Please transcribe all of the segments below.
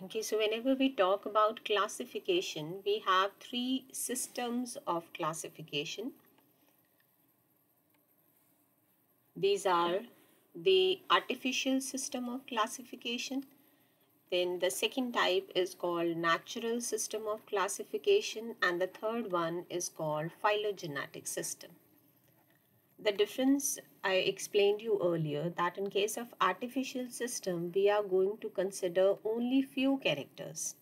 Okay, so whenever we talk about classification, we have three systems of classification. These are the artificial system of classification. Then the second type is called natural system of classification, and the third one is called phylogenetic system. The difference I explained you earlier, that in case of artificial system, we are going to consider only few characters.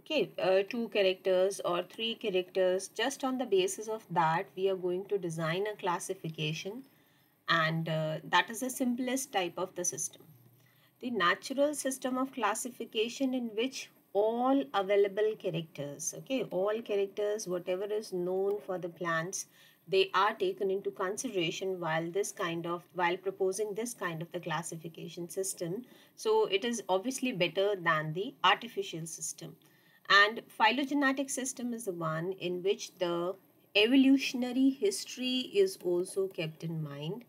Okay, two characters or three characters. Just on the basis of that, we are going to design a classification, and that is the simplest type of the system. The natural system of classification, in which all available characters, okay, all characters, whatever is known for the plants, they are taken into consideration while proposing this kind of the classification system. So it is obviously better than the artificial system. And phylogenetic system is the one in which the evolutionary history is also kept in mind.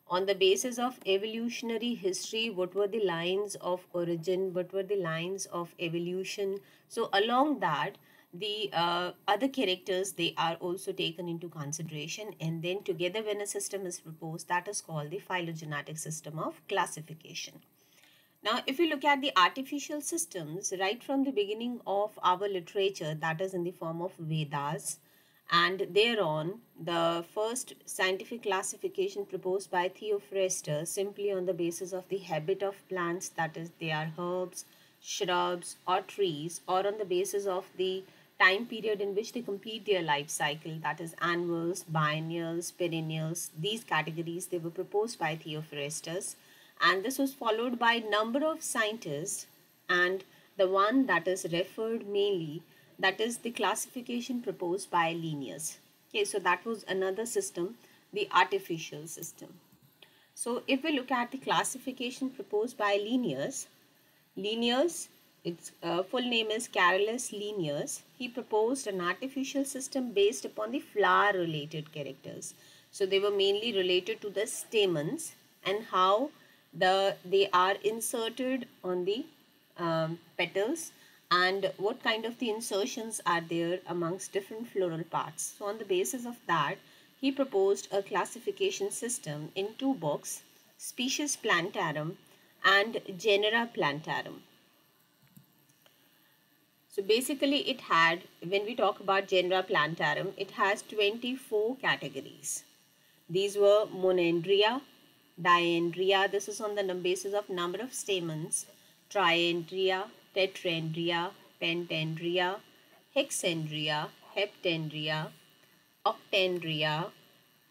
On the basis of evolutionary history, what were the lines of origin, what were the lines of evolution. So along that, the other characters, they are also taken into consideration, and then together when a system is proposed, that is called the phylogenetic system of classification. Now, if you look at the artificial systems, right from the beginning of our literature, that is in the form of Vedas, and thereon, the first scientific classification proposed by Theophrastus, simply on the basis of the habit of plants, that is, they are herbs, shrubs, or trees, or on the basis of the time period in which they complete their life cycle, that is, annuals, biennials, perennials. These categories, they were proposed by Theophrastus, and this was followed by number of scientists, and the one that is referred mainly, that is the classification proposed by Linnaeus. Okay, so that was another system, the artificial system. So if we look at the classification proposed by Linnaeus, its full name is Carolus Linnaeus. He proposed an artificial system based upon the flower related characters. So they were mainly related to the stamens and how they are inserted on the petals, and what kind of the insertions are there amongst different floral parts. So on the basis of that, he proposed a classification system in two books, Species Plantarum and Genera Plantarum. So basically it had, when we talk about Genera Plantarum, it has 24 categories. These were Monandria, Diandria, this is on the basis of number of stamens, Triandria, Tetrandria, Pentandria, Hexandria, Heptandria, Octandria,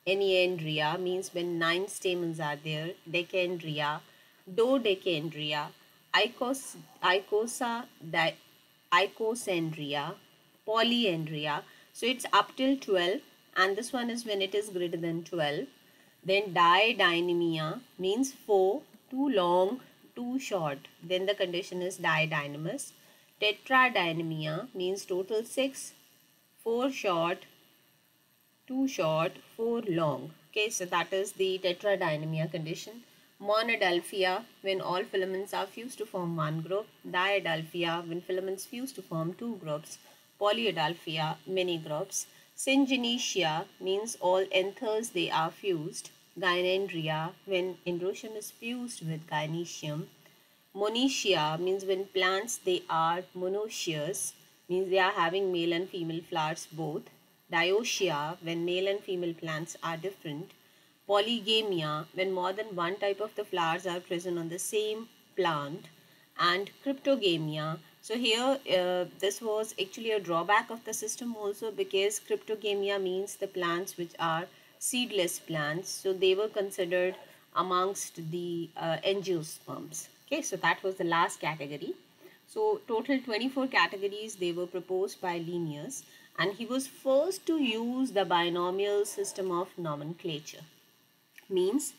Enneandria means when 9 stamens are there, Decandria, Dodecandria, Icosa, Icosandria, Polyandria. So it's up till 12, and this one is when it is greater than 12. Then Didynamia means 4, too long, too short. Then the condition is didynamous. Tetradynamia means total 6, 4 short, 2 short, 4 long. Okay, so that is the tetradynamia condition. Monadelphia, when all filaments are fused to form one group. Diadelphia, when filaments fuse to form two groups. Polyadelphia, many groups. Syngenisia means all anthers, they are fused. Gynandria, when androecium is fused with gynoecium. Monoecious means when plants, they are monoecious, means they are having male and female flowers both. Dioecia, when male and female plants are different. Polygamia, when more than one type of the flowers are present on the same plant. And cryptogamia. So here this was actually a drawback of the system also, because cryptogamia means the plants which are seedless plants, so they were considered amongst the angiosperms. Okay, so that was the last category. So total 24 categories, they were proposed by Linnaeus, and he was first to use the binomial system of nomenclature. Means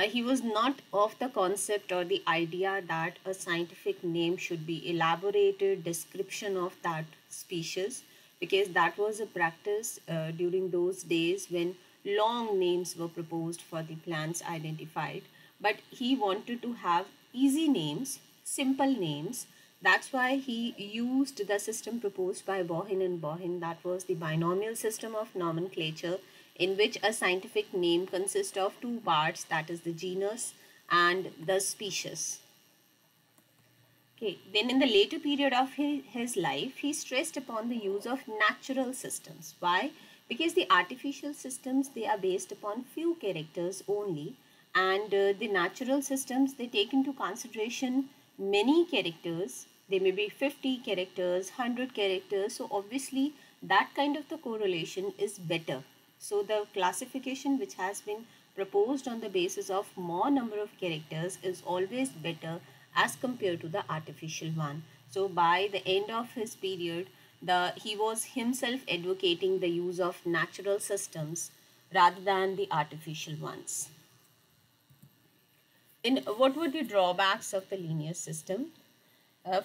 he was not of the concept or the idea that a scientific name should be elaborated description of that species, because that was a practice during those days when long names were proposed for the plants identified. But he wanted to have easy names, simple names, That's why he used the system proposed by Bohin and Bohin, that was the binomial system of nomenclature, in which a scientific name consists of two parts, that is the genus and the species. Okay, then in the later period of his life, he stressed upon the use of natural systems. Why? Because the artificial systems, they are based upon few characters only, and the natural systems, they take into consideration many characters. They may be 50 characters, 100 characters. So obviously that kind of the correlation is better. So the classification which has been proposed on the basis of more number of characters is always better as compared to the artificial one. So by the end of his period, he was himself advocating the use of natural systems rather than the artificial ones. In what were the drawbacks of the linear system?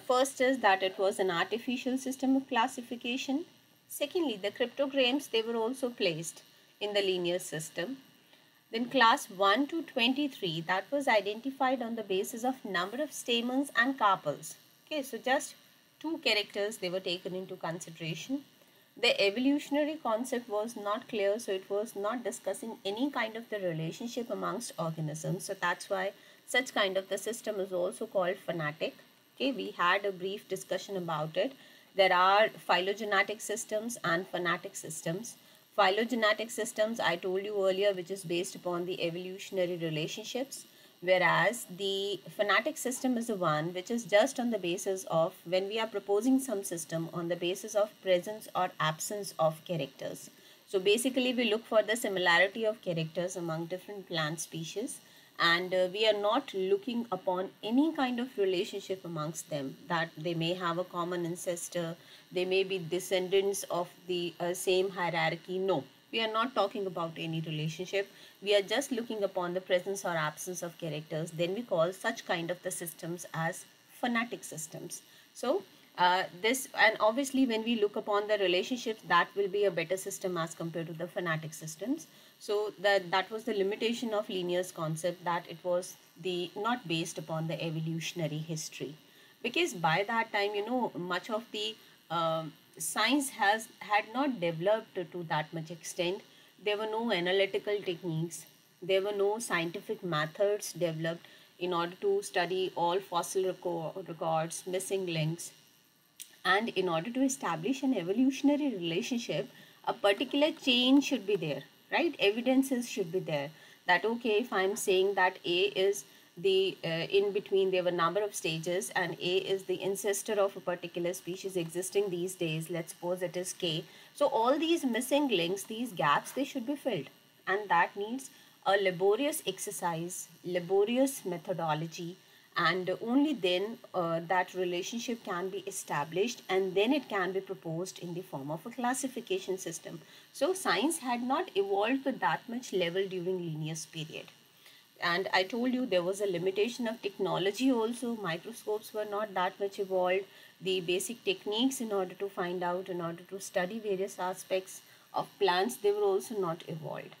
First is that it was an artificial system of classification. Secondly, the cryptograms, they were also placed in the linear system. Then class 1 to 23, that was identified on the basis of number of stamens and carpels. Okay, so just two characters, they were taken into consideration. The evolutionary concept was not clear, so it was not discussing any kind of the relationship amongst organisms. So that's why such kind of the system is also called phonetic. Okay, we had a brief discussion about it. There are phylogenetic systems and phonetic systems. Phylogenetic systems, I told you earlier, which is based upon the evolutionary relationships, whereas the phonetic system is the one which is just on the basis of when we are proposing some system on the basis of presence or absence of characters. So basically we look for the similarity of characters among different plant species, and we are not looking upon any kind of relationship amongst them, that they may have a common ancestor, they may be descendants of the same hierarchy. No, we are not talking about any relationship. We are just looking upon the presence or absence of characters. Then we call such kind of the systems as phonetic systems. So this, and obviously when we look upon the relationships, that will be a better system as compared to the phonetic systems. So that was the limitation of linear's concept, that it was the not based upon the evolutionary history, because by that time, you know, much of the science had not developed to that much extent. There were no analytical techniques, there were no scientific methods developed in order to study all fossil records, missing links, and in order to establish an evolutionary relationship, a particular chain should be there, right? Evidences should be there, that okay, if I'm saying that A is the in between, there were number of stages, and A is the ancestor of a particular species existing these days, let's suppose it is K. So all these missing links, these gaps, they should be filled, and that needs a laborious exercise, laborious methodology, and only then that relationship can be established, and then it can be proposed in the form of a classification system. So science had not evolved to that much level during Linnaeus period. And I told you there was a limitation of technology also. Microscopes were not that much evolved. The basic techniques in order to find out, in order to study various aspects of plants, they were also not evolved.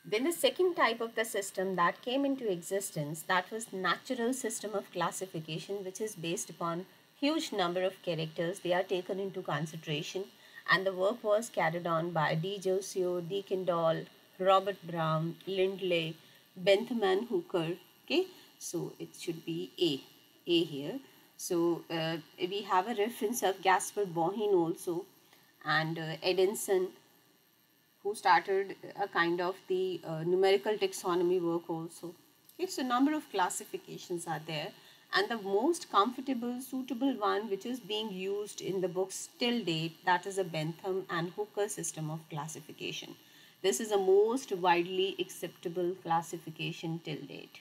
Then the second type of the system that came into existence, that was natural system of classification, which is based upon huge number of characters. They are taken into consideration, and the work was carried on by D. Jussieu, D. Kendall, Robert Brown, Lindley, Bentham and Hooker. Okay, so it should be A here. So we have a reference of Gaspard Bohin also, and Edinson, who started a kind of the numerical taxonomy work also. Okay, so number of classifications are there, and the most comfortable, suitable one which is being used in the books till date, that is a Bentham and Hooker system of classification. This is the most widely acceptable classification till date.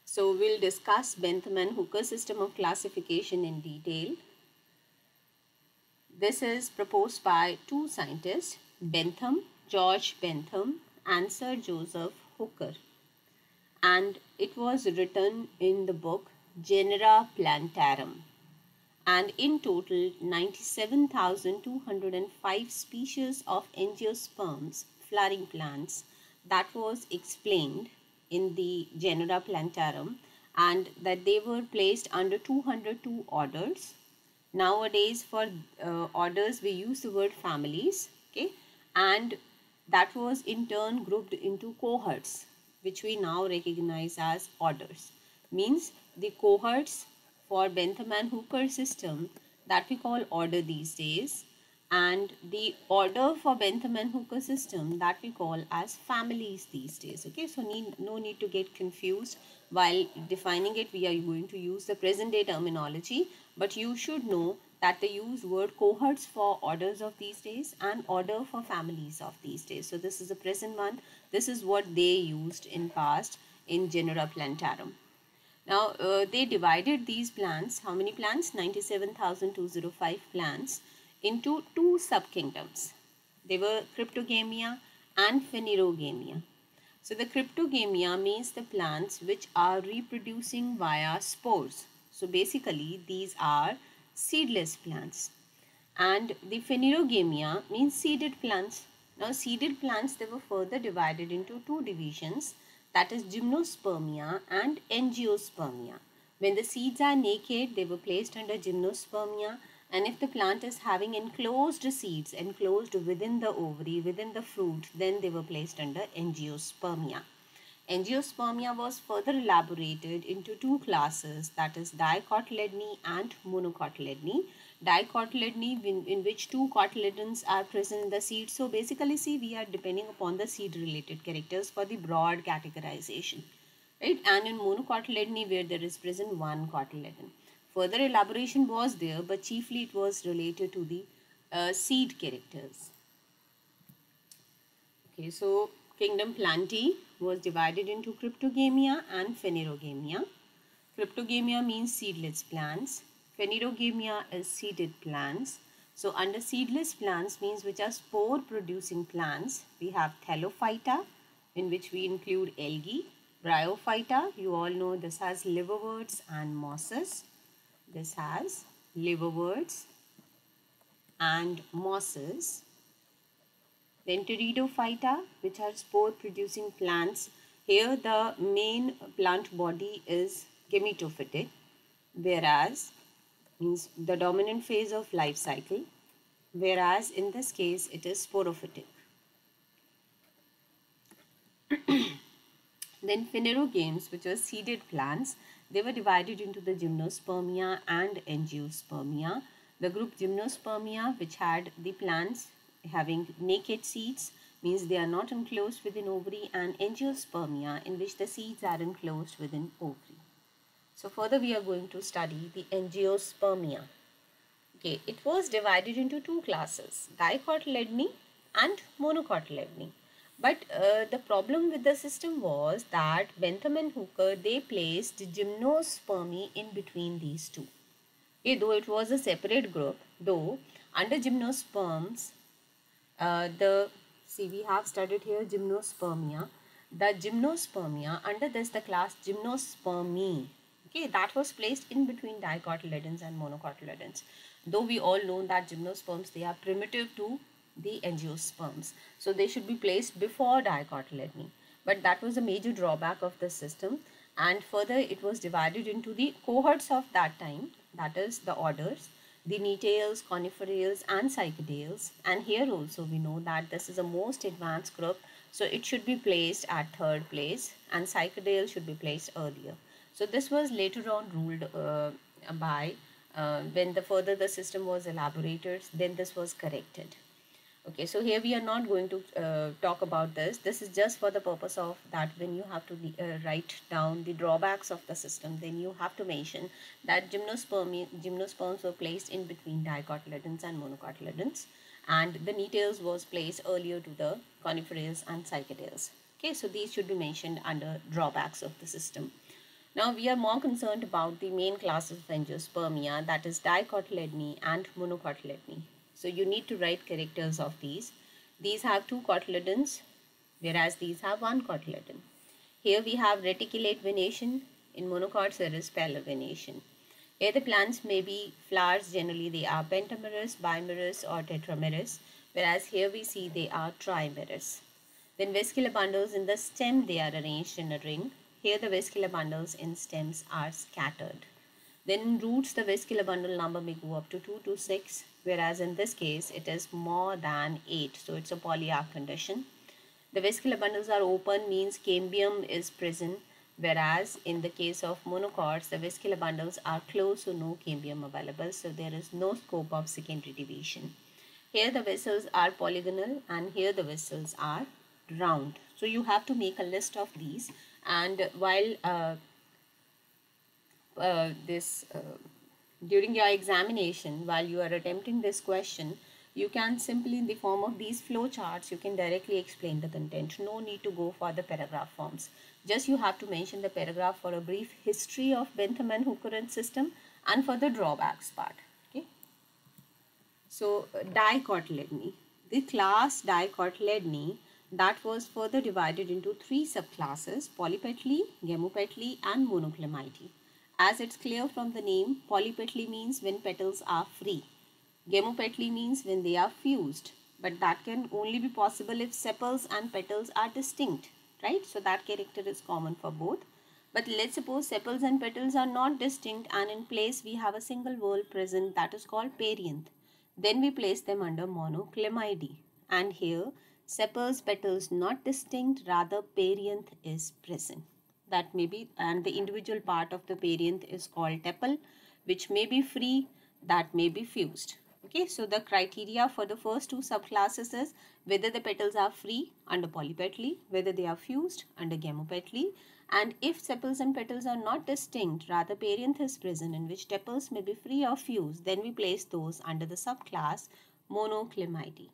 So we'll discuss Bentham and Hooker system of classification in detail. This is proposed by two scientists, Bentham, George Bentham, and Sir Joseph Hooker. And it was written in the book Genera Plantarum. And in total, 97,205 species of angiosperms, flowering plants, that was explained in the Genera Plantarum. and that they were placed under 202 orders. Nowadays for orders we use the word families, okay, and that was in turn grouped into cohorts, which we now recognize as orders. Means the cohorts for Bentham and Hooker system, that we call order these days, and the order for Bentham and Hooker system, that we call as families these days. Okay, so no need to get confused. While defining it, we are going to use the present day terminology, but you should know that they use word cohorts for orders of these days and order for families of these days. So this is the present one. This is what they used in past in genera plantarum. Now they divided these plants, how many plants? 97,205 plants into two subkingdoms. They were Cryptogamia and Phanerogamia. So the Cryptogamia means the plants which are reproducing via spores. So basically these are seedless plants. And the Phanerogamia means seeded plants. Now seeded plants, they were further divided into two divisions, that is Gymnospermia and Angiospermia. When the seeds are naked, they were placed under Gymnospermia, and if the plant is having enclosed seeds, enclosed within the ovary, within the fruit, then they were placed under Angiospermia. Angiospermia was further elaborated into two classes, that is dicotyledony and monocotyledony. Dicotyledony, in which two cotyledons are present in the seed. So basically, see, we are depending upon the seed related characters for the broad categorization, right? And in monocotyledony, where there is present one cotyledon. Further elaboration was there, but chiefly it was related to the seed characters. Okay, so kingdom Plantae was divided into Cryptogamia and Phanerogamia. Cryptogamia means seedless plants. Phanerogamia is seeded plants. So under seedless plants means which are spore producing plants, we have Thallophyta, in which we include algae. Bryophyta, you all know this has liverworts and mosses. This has liverworts and mosses. Then Pteridophyta, which are spore producing plants. Here the main plant body is gametophytic, whereas means the dominant phase of life cycle, whereas in this case it is sporophytic. Then Phanerogames, which were seeded plants, they were divided into the Gymnospermia and Angiospermia. The group Gymnospermia, which had the plants having naked seeds, means they are not enclosed within ovary, and Angiospermia, in which the seeds are enclosed within ovary. So further we are going to study the Angiospermia. Okay, it was divided into two classes, dicotyledony and monocotyledony. But the problem with the system was that Bentham and Hooker, they placed gymnospermy in between these two. Okay, though it was a separate group, though under gymnosperms, we have studied here gymnospermia. The gymnospermia, under this the class gymnospermy, okay, that was placed in between dicotyledons and monocotyledons. Though we all know that gymnosperms, they are primitive to the angiosperms, so they should be placed before dicotyledony. But that was a major drawback of the system, and further it was divided into the cohorts of that time, that is the orders, the Netails, Coniferales and Cycadales. And here also we know that this is a most advanced group, so it should be placed at third place, and Cycadale should be placed earlier. So this was later on ruled by when further the system was elaborated, then this was corrected. Okay, so here we are not going to talk about this. This is just for the purpose of that when you have to write down the drawbacks of the system, then you have to mention that gymnosperms were placed in between dicotyledons and monocotyledons, and the Netails was placed earlier to the Coniferales and Cycadales. Okay, so these should be mentioned under drawbacks of the system. Now we are more concerned about the main classes of angiospermia, that is dicotyledony and monocotyledony. So you need to write characters of these. These have two cotyledons, whereas these have one cotyledon. Here we have reticulate venation. In monocots there is pellar venation. Here the plants may be flowers, generally they are pentamerous, bimerous or tetramerous, whereas here we see they are trimerous. Then vascular bundles in the stem, they are arranged in a ring. Here the vesicular bundles in stems are scattered. Then in roots, the vesicular bundle number may go up to 2 to 6, whereas in this case it is more than 8. So it's a polyarc condition. The vesicular bundles are open, means cambium is present, whereas in the case of monocots, the vesicular bundles are closed, so no cambium available. So there is no scope of secondary deviation. Here the vessels are polygonal and here the vessels are round. So you have to make a list of these, and while during your examination, while you are attempting this question, you can simply, in the form of these flow charts, you can directly explain the content. No need to go for the paragraph forms. Just you have to mention the paragraph for a brief history of Bentham and Hooker system and for the drawbacks part. Okay. So dicotyledony. The class dicotyledony, that was further divided into 3 subclasses: polypetalae, gamopetalae and monoclemidae. As it's clear from the name, polypetalae means when petals are free. Gamopetalae means when they are fused, but that can only be possible if sepals and petals are distinct, right? So that character is common for both. But let's suppose sepals and petals are not distinct and in place we have a single whorl present, that is called perianth. Then we place them under monoclemidae, and here sepals, petals not distinct, rather perianth is present. That may be, and the individual part of the perianth is called tepal, which may be free, that may be fused. Okay, so the criteria for the first 2 subclasses is whether the petals are free under polypetalae, whether they are fused under gamopetalae, and if sepals and petals are not distinct, rather perianth is present in which tepals may be free or fused, then we place those under the subclass monoclemidae.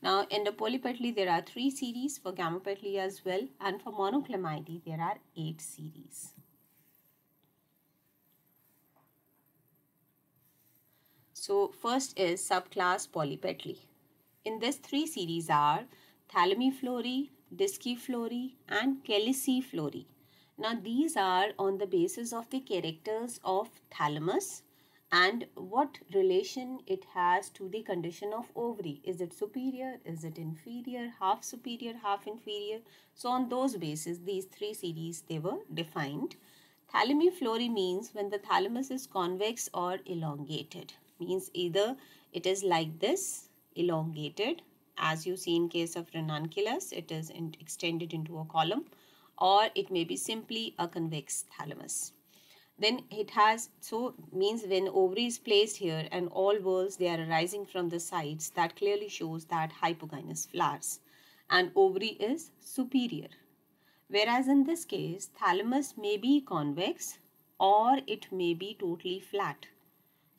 Now in the polypetalae there are 3 series, for gamopetalae as well, and for monoclemidae there are 8 series. So first is subclass polypetalae. In this 3 series are Thalamiflorae, Disciflorae and Cheliciflorae. Now these are on the basis of the characters of thalamus and what relation it has to the condition of ovary. Is it superior? Is it inferior? Half superior, half inferior? So on those basis, these 3 series, they were defined. Thalamiflorae means when the thalamus is convex or elongated. Means either it is like this, elongated, as you see in case of ranunculus, it is extended into a column, or it may be simply a convex thalamus. Then it has, so means when ovary is placed here and all whorls they are arising from the sides, that clearly shows that hypogynous flowers, and ovary is superior. Whereas in this case, thalamus may be convex or it may be totally flat.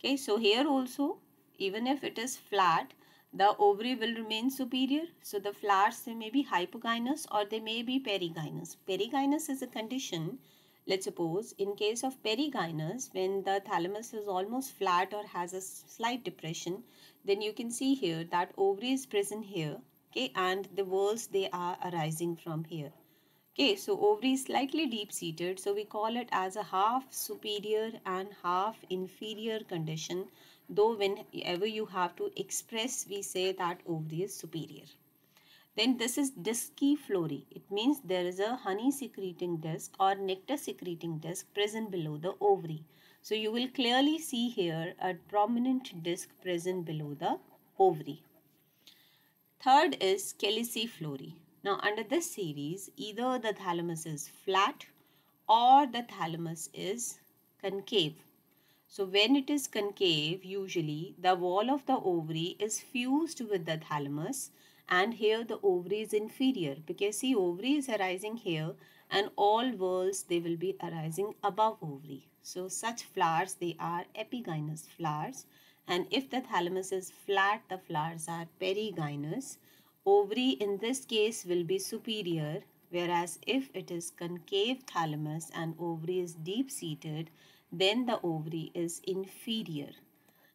Okay, so here also, even if it is flat, the ovary will remain superior. So the flowers, they may be hypogynous or they may be perigynous. Perigynous is a condition, let's suppose, in case of perigynous, when the thalamus is almost flat or has a slight depression, then you can see here that ovary is present here, okay, and the whorls, they are arising from here. Okay, so ovary is slightly deep-seated, so we call it as a half superior and half inferior condition, though whenever you have to express, we say that ovary is superior. Then this is disciflorae. It means there is a honey secreting disc or nectar secreting disc present below the ovary. So you will clearly see here a prominent disc present below the ovary. Third is Cheliciflorae. Now under this series, either the thalamus is flat or the thalamus is concave. So when it is concave, usually the wall of the ovary is fused with the thalamus, and here the ovary is inferior because see, ovary is arising here and all whorls, they will be arising above ovary. So such flowers, they are epigynous flowers, and if the thalamus is flat, the flowers are perigynous. Ovary in this case will be superior, whereas if it is concave thalamus and ovary is deep-seated, then the ovary is inferior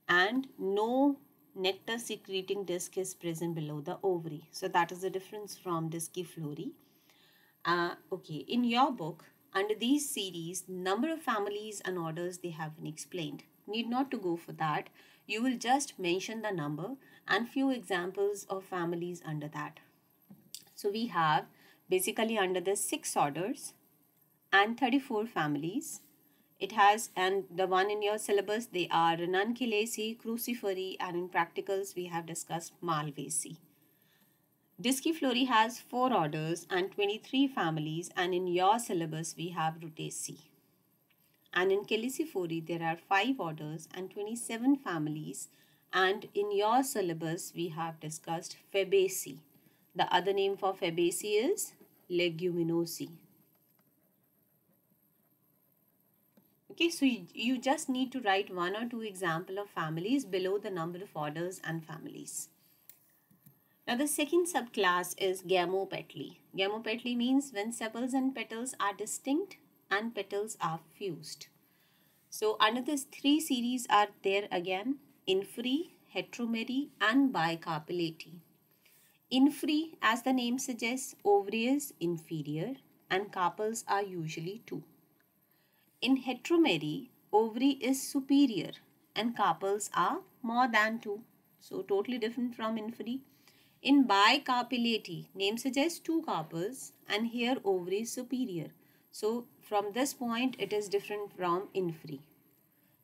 and no nectar secreting disc is present below the ovary. So that is the difference from Disciflorae. Okay, in your book, under these series, number of families and orders, they have been explained. Need not to go for that. You will just mention the number and few examples of families under that. So we have basically under the 6 orders and 34 families. It has, and the one in your syllabus, they are Ranunculaceae, Cruciferae, and in practicals we have discussed Malvaceae. Disciflora has 4 orders and 23 families, and in your syllabus we have Rutaceae. And in Cheliciferae there are 5 orders and 27 families, and in your syllabus we have discussed Fabaceae. The other name for Fabaceae is Leguminosae. Okay, so you just need to write 1 or 2 example of families below the number of orders and families. Now the second subclass is Gamopetalae. Gamopetalae means when sepals and petals are distinct and petals are fused. So under this 3 series are there again: Inferi, Heteromeri and Bicarpellate. Inferi, as the name suggests, ovary is inferior and carpels are usually 2. In Heteromeri, ovary is superior and carpels are more than 2. So totally different from Inferi. In Bicarpellate, name suggests 2 carpels and here ovary is superior. So from this point it is different from Inferi.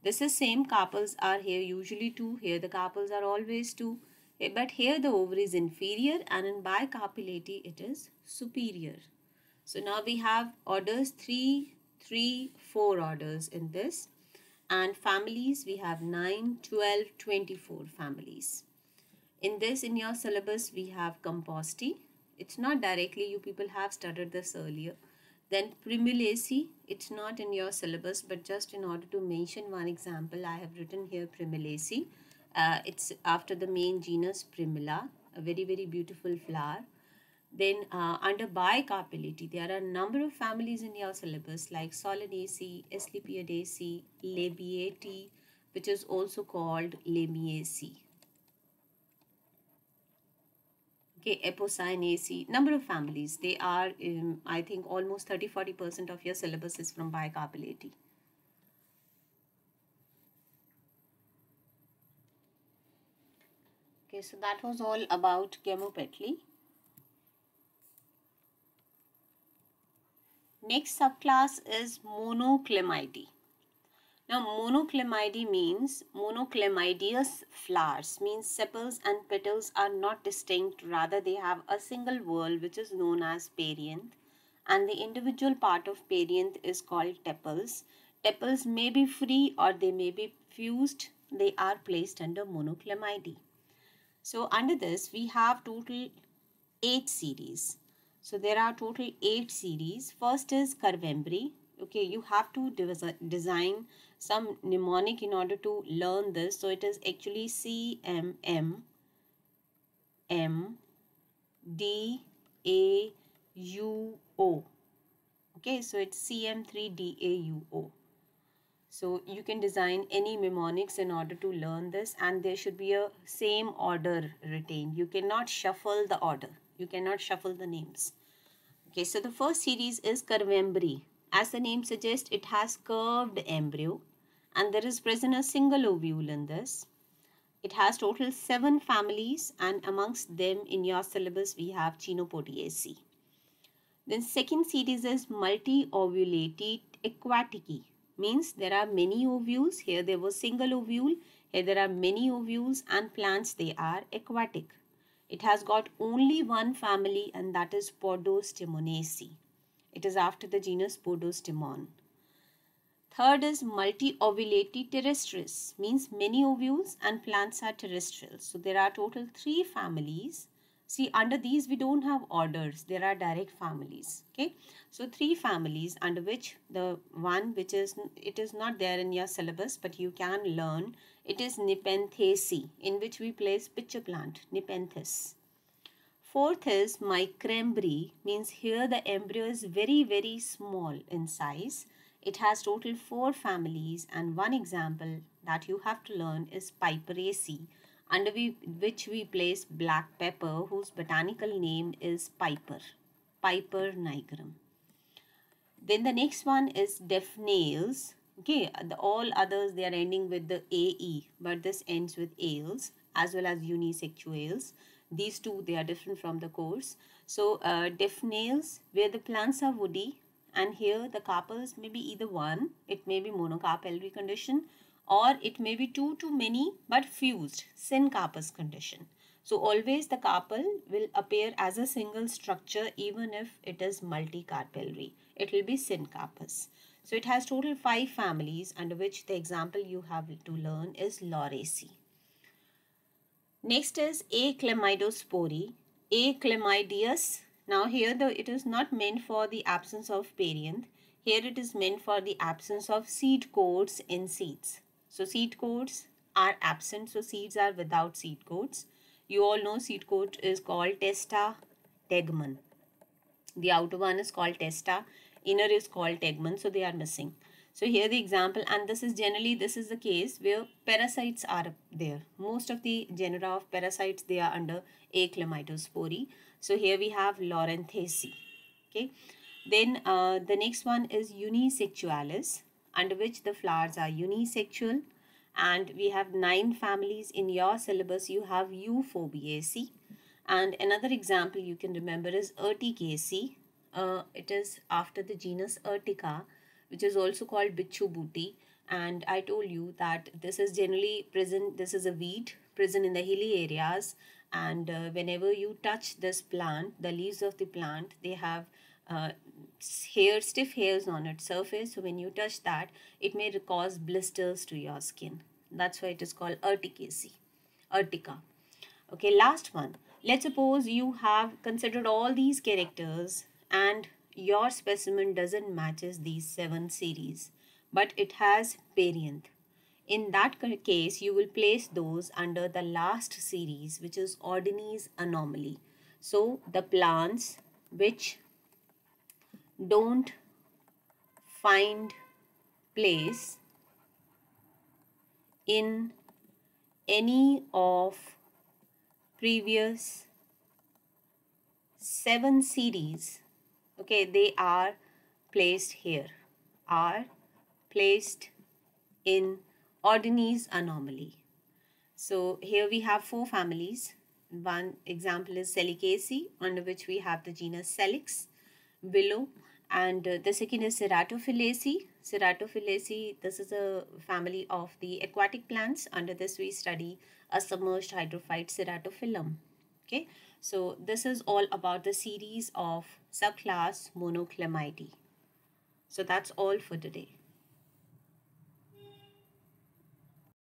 This is same, carpels are here usually 2, here the carpels are always 2. But here the ovary is inferior and in Bicarpellate it is superior. So now we have orders 3, 3, 4 orders in this, and families we have 9, 12, 24 families. In this, in your syllabus we have Compostae. It's not directly, you people have studied this earlier. Then Primulaceae, it's not in your syllabus, but just in order to mention one example, I have written here Primulaceae. It's after the main genus Primula, a very beautiful flower. Then under Bicarpellate, there are a number of families in your syllabus like Solanaceae, Asclepiadaceae, Labiatae, which is also called Lamiaceae. Okay, Apocynaceae, number of families. They are, I think, almost 30-40% of your syllabus is from Bicarpellate. Okay, so that was all about Gamopetalae. Next subclass is Monoclemidae. Now monoclemidae means monoclemideous flowers, means sepals and petals are not distinct, rather they have a single whorl which is known as perianth, and the individual part of perianth is called tepals. Tepals may be free or they may be fused. They are placed under monoclemidae. So under this we have total 8 series. So there are total 8 series. First is Curvembryi. Okay, you have to design some mnemonic in order to learn this. So it is actually CMM MDAUO. Okay, so it's CM3DAUO. So you can design any mnemonics in order to learn this, and there should be a same order retained. You cannot shuffle the order. You cannot shuffle the names. Okay, so the first series is Curvembryi. As the name suggests, it has curved embryo and there is present a single ovule in this. It has total 7 families, and amongst them in your syllabus we have Chenopodiaceae. Then second series is Multi-ovulated Aquaticae. Means there are many ovules. Here there was single ovule. Here there are many ovules, and plants they are aquatic. It has got only one family, and that is Podostemonaceae. It is after the genus Podostemon. Third is multi-ovulated terrestris, means many ovules and plants are terrestrial. So there are total 3 families. See, under these we don't have orders, there are direct families. Okay, so 3 families, under which the one which is, it is not there in your syllabus but you can learn, it is Nepenthaceae, in which we place pitcher plant, Nepenthes. Fourth is Micrembryi, means here the embryo is very small in size. It has total 4 families, and one example that you have to learn is Piperaceae, under which we place black pepper, whose botanical name is Piper nigrum. Then the next one is Daphnaeales. Okay, all others they are ending with the AE, but this ends with ales, as well as Unisexuales. These two, they are different from the course. So Daphnaeales, where the plants are woody and here the carpels may be either one, it may be monocarpellary condition, or it may be two to many but fused syncarpous condition. So always the carpel will appear as a single structure even if it is multicarpellary. It will be syncarpous. So it has total 5 families, under which the example you have to learn is Lauraceae. Next is Achlamydospori, Achlamydeus. Now here it is not meant for the absence of perianth. Here it is meant for the absence of seed coats in seeds. So seed coats are absent, so seeds are without seed coats. You all know seed coat is called testa, tegmen. The outer one is called testa, inner is called tegmen, so they are missing. So here the example, and this is the case where parasites are there. Most of the genera of parasites, they are under Achlamydospori. So here we have Laurentheaceae. Okay. Then the next one is Unisexualis, under which the flowers are unisexual. And we have 9 families. In your syllabus you have Euphobiaceae. And another example you can remember is Urticaceae. It is after the genus Urtica, which is also called Bichu-Buti. And I told you that this is generally present, this is a weed present in the hilly areas. And whenever you touch this plant, the leaves of the plant, they have stiff hairs on its surface. So when you touch that, it may cause blisters to your skin. That's why it is called Urticaceae, Urtica. Okay, last one. Let's suppose you have considered all these characters and your specimen doesn't matches these 7 series, but it has perianth. In that case, you will place those under the last series, which is Ordines anomaly. So the plants which don't find place in any of previous 7 series, okay, they are placed here, are placed in Ordines anomaly. So here we have 4 families. One example is Selicaceae, under which we have the genus Salix, willow, and the second is Ceratophyllaceae. Ceratophyllaceae, this is a family of the aquatic plants. Under this we study a submerged hydrophyte, Ceratophyllum. Okay, so this is all about the series of subclass Monoclamidae. So that's all for today.